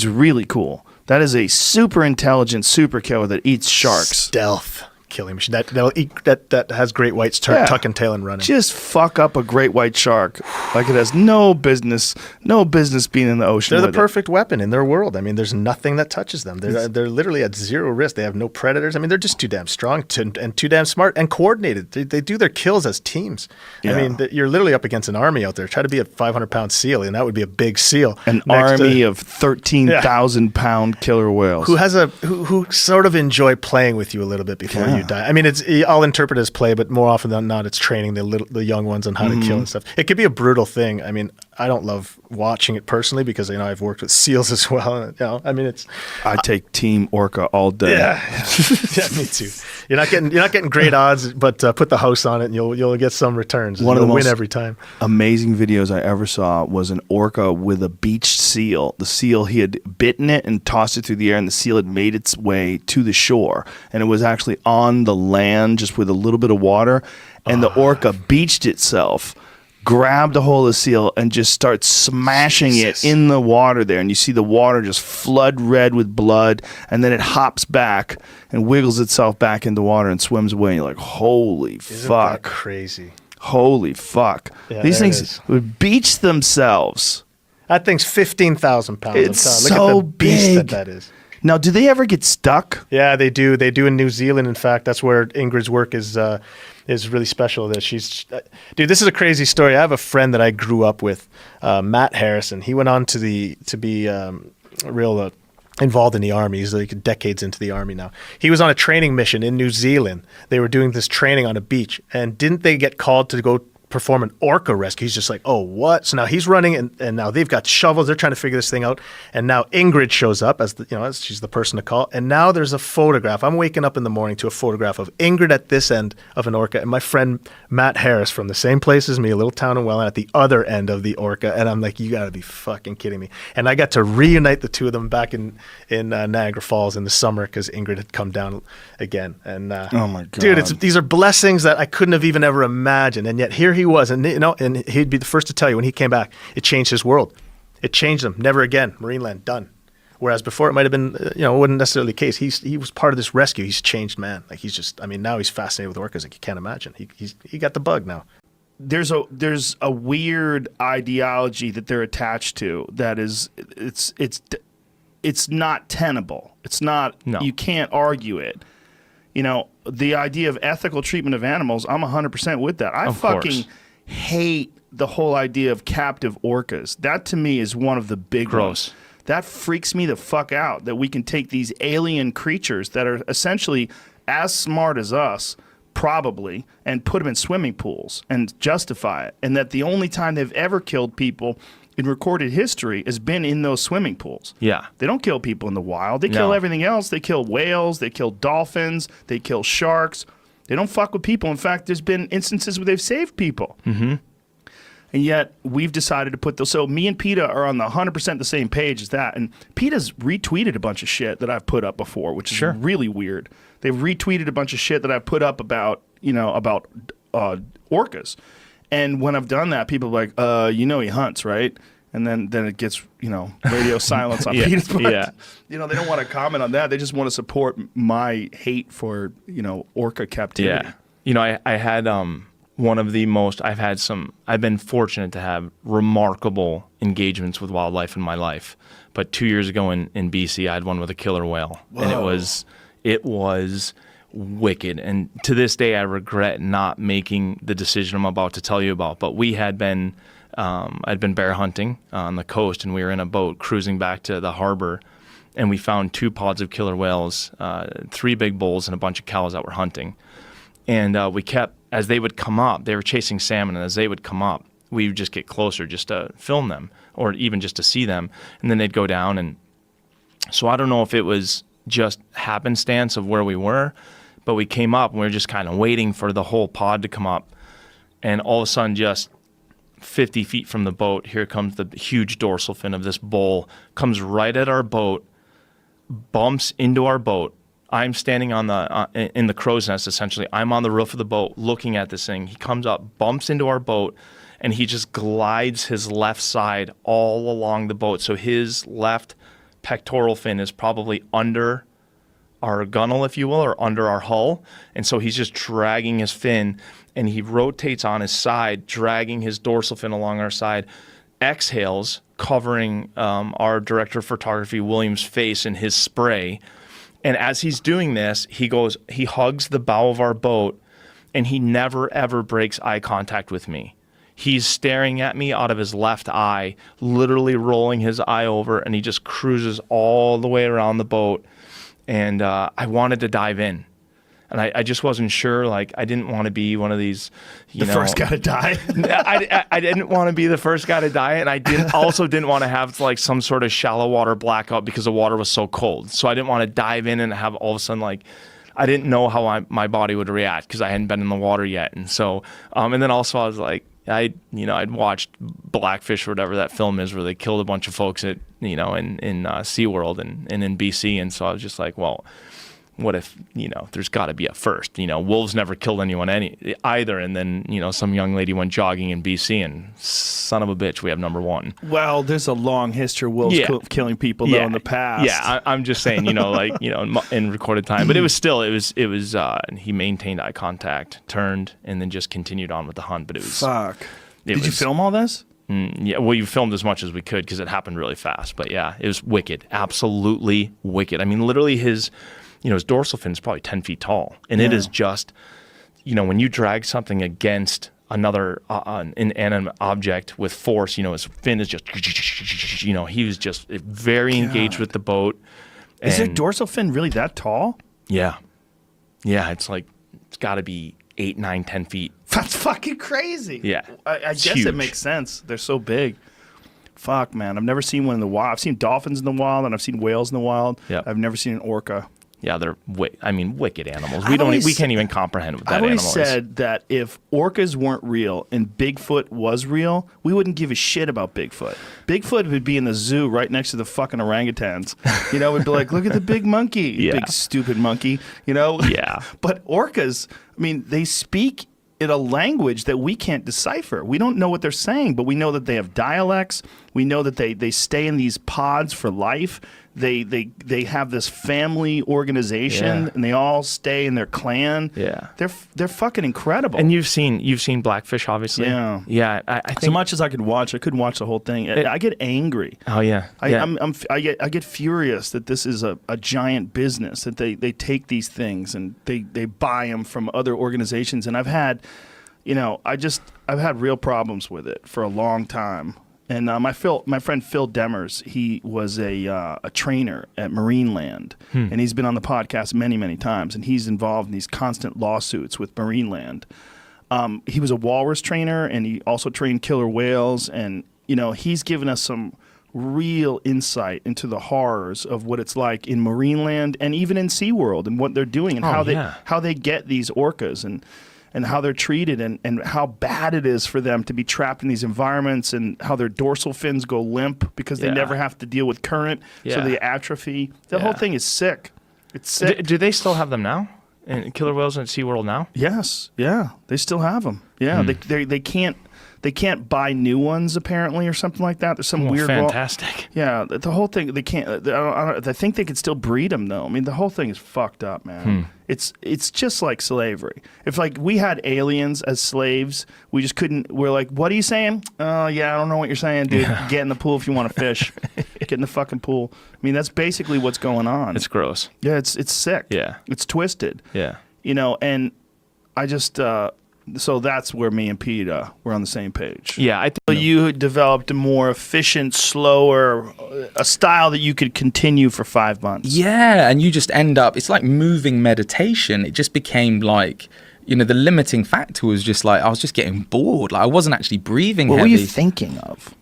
really cool. That is a super intelligent super killer that eats sharks. Stealth killing machine. That has great whites tucking tail and running. Just fuck up a great white shark like it has no business being in the ocean. They're the with it. perfect weapon in their world. I mean, there's nothing that touches them. They're literally at zero risk. They have no predators. I mean, they're just too damn strong and too damn smart and coordinated. They do their kills as teams. Yeah. I mean, you're literally up against an army out there. Try to be a 500-pound seal, and that would be a big seal. An next army to- of 13,000-pound killer whales. who sort of enjoy playing with you a little bit before you die. I mean, I'll interpret it as play, but more often than not, it's training the young ones on how to kill and stuff. It could be a brutal thing. I mean, I don't love watching it personally because I've worked with seals as well. And, I mean, it's I take Team Orca all day. yeah, me too. You're not getting great odds, but put the house on it, and you'll get some returns. One of You'll the win most every time. amazing videos I ever saw was an orca with a beached seal. The seal, he had bitten it and tossed it through the air, and the seal had made its way to the shore, and it was actually on the land just with a little bit of water, and the orca beached itself, grabbed a hold of the seal, and just starts smashing Jesus. it in the water there, and you see the water just flood red with blood, and then it hops back and wiggles itself back into water and swims away, and you're like, holy Isn't fuck. that crazy? Holy fuck. Yeah, These there it things is. would beach themselves. That thing's 15,000 pounds. It's I'm telling you. so Look at the beast big. that is. Now, do they ever get stuck? Yeah, they do. They do in New Zealand. In fact, that's where Ingrid's work is really special. That she's, dude. This is a crazy story. I have a friend that I grew up with, Matt Harrison. He went on to be real involved in the army. He's like decades into the army now. He was on a training mission in New Zealand. They were doing this training on a beach, and didn't they get called to go perform an orca rescue? He's just like, oh, what? So now he's running, and now they've got shovels. They're trying to figure this thing out. And now Ingrid shows up as she's the person to call. And now there's a photograph. I'm waking up in the morning to a photograph of Ingrid at this end of an orca, and my friend Matt Harris from the same place as me, a little town in Welland, at the other end of the orca. And I'm like, you got to be fucking kidding me. And I got to reunite the two of them back in Niagara Falls in the summer because Ingrid had come down again. And Oh, my God. dude, these are blessings that I couldn't have even ever imagined. And yet here he was, and and he'd be the first to tell you when he came back, it changed his world. It changed him. Never again. Marineland, done. Whereas before it might have been, wasn't necessarily the case. He was part of this rescue. He's changed man. Like he's just, I mean, now he's fascinated with orcas like you can't imagine. He got the bug now. There's a weird ideology that they're attached to that is it's not tenable. It's not. No. You can't argue it. The idea of ethical treatment of animals, I'm 100% with that. I Of fucking course. hate the whole idea of captive orcas. That to me is one of the big Gross. ones. That freaks me the fuck out that we can take these alien creatures that are essentially as smart as us, probably, and put them in swimming pools and justify it. And that the only time they've ever killed people in recorded history has been in those swimming pools. Yeah. They don't kill people in the wild. They kill No. everything else. They kill whales. They kill dolphins. They kill sharks. They don't fuck with people. In fact, there's been instances where they've saved people. Mm-hmm. And yet, we've decided to put those. So me and PETA are on the 100% the same page as that. And PETA's retweeted a bunch of shit that I've put up before, which is really weird. They've retweeted a bunch of shit that I've put up about orcas. And when I've done that, people are like, he hunts, right? And then it gets, radio silence on Yeah, Peter's part. yeah. They don't want to comment on that. They just want to support my hate for, orca captivity. Yeah. I had one of the most, I've been fortunate to have remarkable engagements with wildlife in my life. But 2 years ago in BC, I had one with a killer whale. Whoa. And it was wicked. And to this day, I regret not making the decision I'm about to tell you about. But we had been, I'd been bear hunting on the coast, and we were in a boat cruising back to the harbor, and we found 2 pods of killer whales, 3 big bulls, and a bunch of cows that were hunting. And we kept, as they would come up, they were chasing salmon, and as they would come up, we would just get closer just to film them, or even just to see them, and then they'd go down. And so I don't know if it was just happenstance of where we were, but we came up, and we were just kind of waiting for the whole pod to come up, and all of a sudden, just 50 feet from the boat, here comes the huge dorsal fin of this bull, comes right at our boat, bumps into our boat. I'm standing on in the crow's nest, essentially. I'm on the roof of the boat looking at this thing. He comes up, bumps into our boat, and he just glides his left side all along the boat. So his left pectoral fin is probably under our gunnel, if you will, or under our hull. And so he's just dragging his fin, and he rotates on his side, dragging his dorsal fin along our side, exhales, covering our director of photography, William's face in his spray. And as he's doing this, he hugs the bow of our boat, and he never, ever breaks eye contact with me. He's staring at me out of his left eye, literally rolling his eye over, and he just cruises all the way around the boat. And I wanted to dive in. And I just wasn't sure. Like, I didn't want to be one of these, The first guy to die. I didn't want to be the first guy to die, and I also didn't want to have like some sort of shallow water blackout because the water was so cold. So I didn't want to dive in and have all of a sudden I didn't know how my body would react because I hadn't been in the water yet. And so, and then also I was like, I'd watched Blackfish or whatever that film is where they killed a bunch of folks at in SeaWorld and in BC, and so I was just like, well, what if, there's got to be a first. Wolves never killed anyone either. And then, some young lady went jogging in BC, and son of a bitch, we have number one. Well, there's a long history of wolves killing people, though, in the past. Yeah, I'm just saying, in recorded time. But it was, he maintained eye contact, turned, and then just continued on with the hunt. But it was... Fuck. Did you film all this? Yeah, well, you filmed as much as we could because it happened really fast. But yeah, it was wicked. Absolutely wicked. I mean, literally his dorsal fin is probably 10 feet tall. And it is just, when you drag something against another inanimate object with force, his fin is just, he was just very engaged with the boat. Is their dorsal fin really that tall? Yeah. Yeah, it's got to be 8, 9, 10 feet. That's fucking crazy. Yeah. I guess huge. it makes sense. They're so big. Fuck, man. I've never seen one in the wild. I've seen dolphins in the wild, and I've seen whales in the wild. Yep. I've never seen an orca. Yeah, they're wicked animals. We can't even comprehend what that animal animal is. I've always said that if orcas weren't real and Bigfoot was real, we wouldn't give a shit about Bigfoot. Bigfoot would be in the zoo right next to the fucking orangutans. We'd be like, look at the big monkey, big stupid monkey. Yeah. But orcas, they speak in a language that we can't decipher. We don't know what they're saying, but we know that they have dialects. We know that they stay in these pods for life. They have this family organization, and they all stay in their clan. Yeah, they're fucking incredible. And you've seen Blackfish, obviously. Yeah, yeah. I think so much as I could watch, I couldn't watch the whole thing. I get angry. Oh yeah, I get furious that this is a giant business, that they take these things and they buy them from other organizations. And I've had, I've had real problems with it for a long time. And my friend Phil Demers, he was a trainer at Marineland, and he's been on the podcast many, many times, and he's involved in these constant lawsuits with Marineland. He was a walrus trainer, and he also trained killer whales, and he's given us some real insight into the horrors of what it's like in Marineland and even in SeaWorld and what they're doing and how they get these orcas and how they're treated and how bad it is for them to be trapped in these environments and how their dorsal fins go limp because they never have to deal with current, so they atrophy. The whole thing is sick. It's sick. Do they still have them now? And killer whales at SeaWorld now? Yes, yeah, they still have them. Yeah, they can't buy new ones apparently or something like that. There's some weird law. Fantastic. Yeah, the whole thing they can't. I think they could still breed them though. I mean, the whole thing is fucked up, man. It's just like slavery. If like we had aliens as slaves, we just couldn't. We're like, what are you saying? Oh yeah, I don't know what you're saying, dude. Get in the pool if you want to fish. Get in the fucking pool. I mean, that's basically what's going on. It's gross. Yeah, it's sick. Yeah. It's twisted. Yeah. You know, and I just so that's where me and Pete we're on the same page. Yeah, I So you developed a more efficient, slower, a style that you could continue for 5 months. Yeah, and you just end up, it's like moving meditation. It just became like, you know, the limiting factor was just like, I was just getting bored. Like I wasn't actually breathing What heavy. were you thinking of?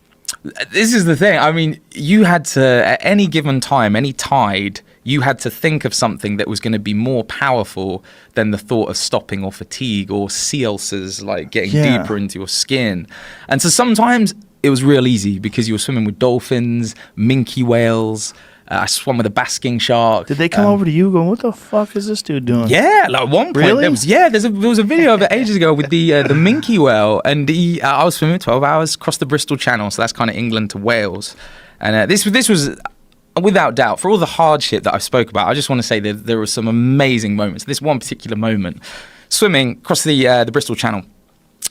This is the thing. I mean, you had to, at any given time, any tide, you had to think of something that was going to be more powerful than the thought of stopping or fatigue or sea ulcers, like getting deeper into your skin. And so sometimes it was real easy because you were swimming with dolphins, minke whales. I swam with a basking shark. Did they come over to you going, what the fuck is this dude doing? Yeah, like at one point Really? there was a video of it ages ago with the minke whale, and I was swimming 12 hours across the Bristol Channel, so that's kind of England to Wales, and this was without doubt, for all the hardship that I spoke about, I just want to say that there were some amazing moments. This one particular moment, swimming across the Bristol Channel.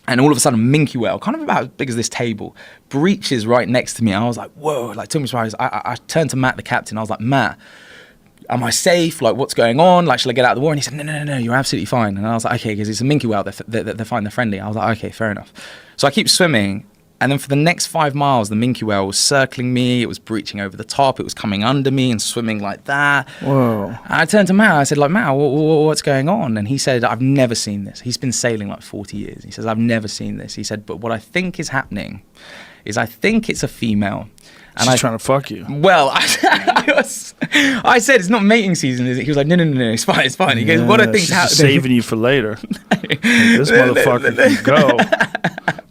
And all of a sudden, a minke whale, kind of about as big as this table, breaches right next to me. I was like, whoa, like, took me surprise. I turned to Matt, the captain. I was like, Matt, am I safe? Like, what's going on? Like, shall I get out of the water? And he said, no, you're absolutely fine. And I was like, okay, because it's a minke whale. They're fine, they're friendly. I was like, okay, fair enough. So I keep swimming. And then for the next 5 miles, the minke whale was circling me. It was breaching over the top. It was coming under me and swimming like that. Whoa. And I turned to Matt. I said, like, Matt, what's going on? And he said, I've never seen this. He's been sailing like 40 years. He says, I've never seen this. He said, but what I think is happening is I think it's a female. And She's trying to fuck you. Well, I said, it's not mating season, is it? He was like, no, it's fine. He goes, what I think's She's happening. saving you for later. This motherfucker can go.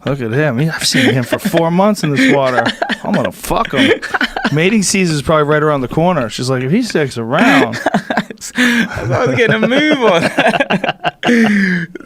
Look at him. I've seen him for 4 months in this water. I'm going to fuck him. Mating season is probably right around the corner. She's like, if he sticks around. I was getting a move on.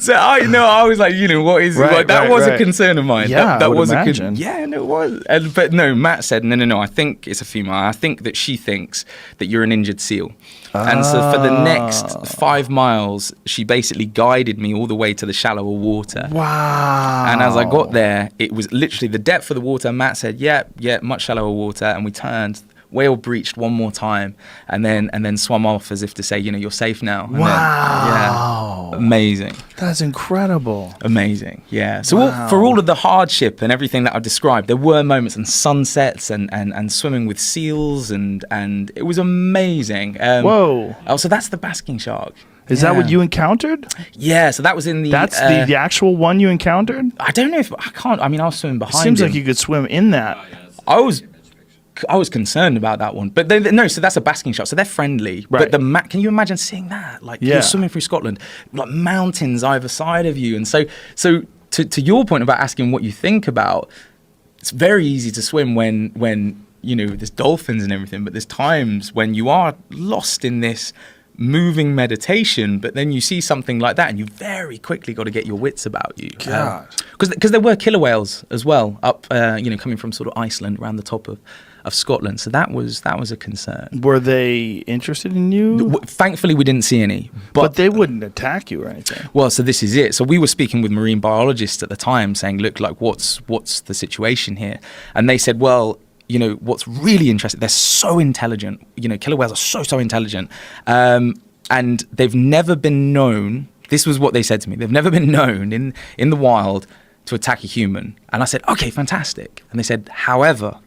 So I was like, what is Right, that was a concern of mine. Yeah, that I would was imagine. it was. But no, Matt said, no, I think it's a female. I think that she thinks that you're an injured seal. And so for the next 5 miles, she basically guided me all the way to the shallower water. Wow. And as I got there, it was literally the depth of the water. Matt said, yeah, much shallower water. And we turned, whale breached one more time, and then swam off as if to say, you're safe now. And wow. Amazing. That's incredible. Amazing. Yeah. So for all of the hardship and everything that I described, there were moments and sunsets and swimming with seals and it was amazing. Whoa. Oh, so that's the basking shark. Is that what you encountered? Yeah, so that was in the... That's the actual one you encountered? I don't know if... I was swimming behind Seems him. like you could swim in that. I was concerned about that one. But so that's a basking shark. So they're friendly. Right. But can you imagine seeing that? Like you're swimming through Scotland, like mountains either side of you. And so to your point about asking what you think about, it's very easy to swim when there's dolphins and everything, but there's times when you are lost in this moving meditation, but then you see something like that and you very quickly got to get your wits about you. God. Because there were killer whales as well up, coming from sort of Iceland around the top of Scotland. So that was a concern. Were they interested in you? Thankfully, we didn't see any. But they wouldn't attack you or anything. Well, so this is it. So we were speaking with marine biologists at the time saying, look, like what's the situation here? And they said, well, what's really interesting, they're so intelligent. Killer whales are so intelligent. And they've never been known, this was what they said to me, they've never been known in the wild to attack a human. And I said, okay, fantastic. And they said, however,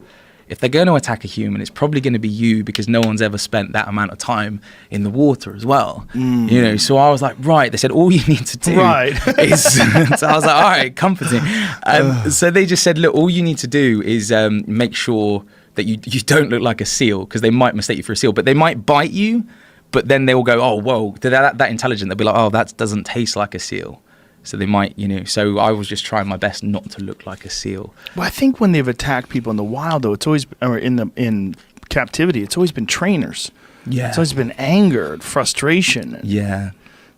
if they're going to attack a human, it's probably going to be you because no one's ever spent that amount of time in the water as well. So I was like, right. They said, all you need to do is... So I was like, all right, comforting. So they just said, look, all you need to do is make sure that you don't look like a seal because they might mistake you for a seal, but they might bite you, but then they will go, oh, whoa, they're that intelligent. They'll be like, oh, that doesn't taste like a seal. So they might, so I was just trying my best not to look like a seal. Well, I think when they've attacked people in the wild, though, it's always, or in captivity, it's always been trainers. Yeah. It's always been anger and frustration. And, Yeah.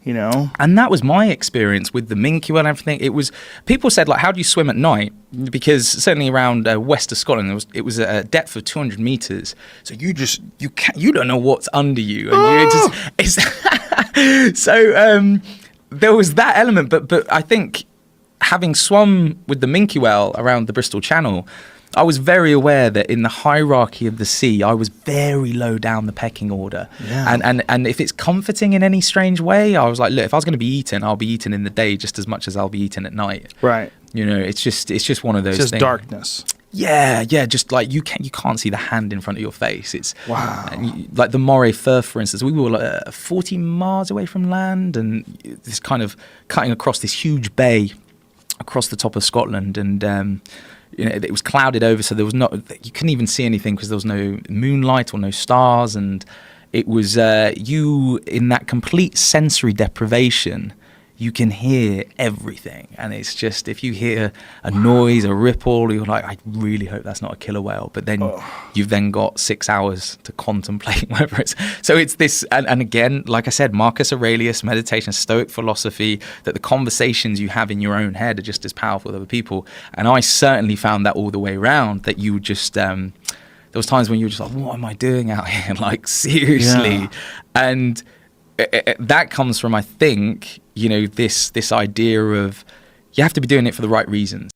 you know? And that was my experience with the minke whale and everything. It was, people said, like, how do you swim at night? Because certainly around west of Scotland, it was a depth of 200 meters. So you don't know what's under you. And there was that element. But I think having swum with the minke whale around the Bristol Channel, I was very aware that in the hierarchy of the sea, I was very low down the pecking order. Yeah. And if it's comforting in any strange way, I was like, look, if I was going to be eaten, I'll be eaten in the day just as much as I'll be eaten at night. Right. You know, it's just one of those It's just things. darkness. Yeah, just like you can't see the hand in front of your face. It's Wow. like the Moray Firth, for instance. We were like 40 miles away from land, and this kind of cutting across this huge bay across the top of Scotland, and you know, it was clouded over, so there was you couldn't even see anything because there was no moonlight or no stars, and it was you in that complete sensory deprivation. You can hear everything, and it's just, if you hear a noise, a ripple, you're like, I really hope that's not a killer whale. But then you've then got 6 hours to contemplate whether it's. So it's this, and again, like I said, Marcus Aurelius, meditation, Stoic philosophy, that the conversations you have in your own head are just as powerful with other people. And I certainly found that all the way around, that you just. There was times when you were just like, what am I doing out here? Like, seriously. Yeah. And that comes from, I think, you know, this idea of you have to be doing it for the right reasons.